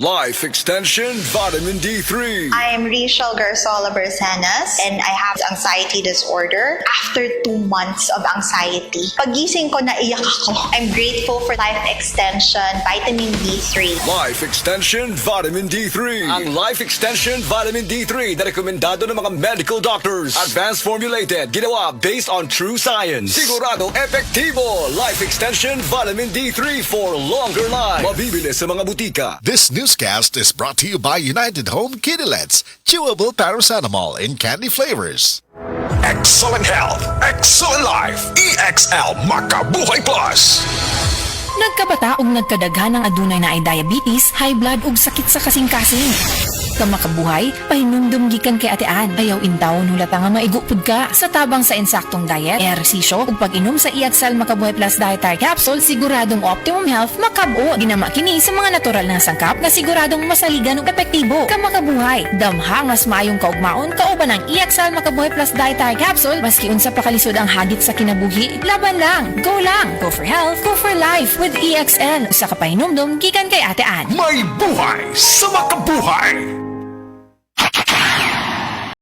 Life Extension Vitamin D3. I'm Rachel Garzola Bersanas and I have anxiety disorder. After 2 months of anxiety, pagising ko naiyak ako. I'm grateful for Life Extension Vitamin D3. Life Extension Vitamin D3. Ang Life Extension Vitamin D3 na rekomendado ng mga medical doctors. Advanced formulated, ginawa based on true science. Sigurado epektibo. Life Extension Vitamin D3 for longer life. Mabibili sa mga butika. This newscast is brought to you by United Home Kidilets, chewable paracetamol in candy flavors. Excellent health, excellent life. EXL Makabuhay Plus. Nagkabata ug nagkadaghan ng adunay na ay diabetes, high blood ug sakit sa kasing-kasing. Kamakabuhay, pahinumdum gikan kay atean. Ayaw intawon hulata nga maigupod ka sa tabang sa insaktong diet, ehersisyo ug pag-inom sa EXL Makabuhay Plus Dietary Capsule, siguradong optimum health makab-o. Ginama kini sa mga natural na sangkap na siguradong masaligan ug epektibo. Kamakabuhay, damha mas maayong kaugmaon kauban ang EXL Makabuhay Plus Dietary Capsule maski unsa pa kalisod ang hagit sa kinabuhi. Laban lang, go for health, go for life with EXL. Sa kapahinumdum gikan kay atean. May buhay sa makabuhay.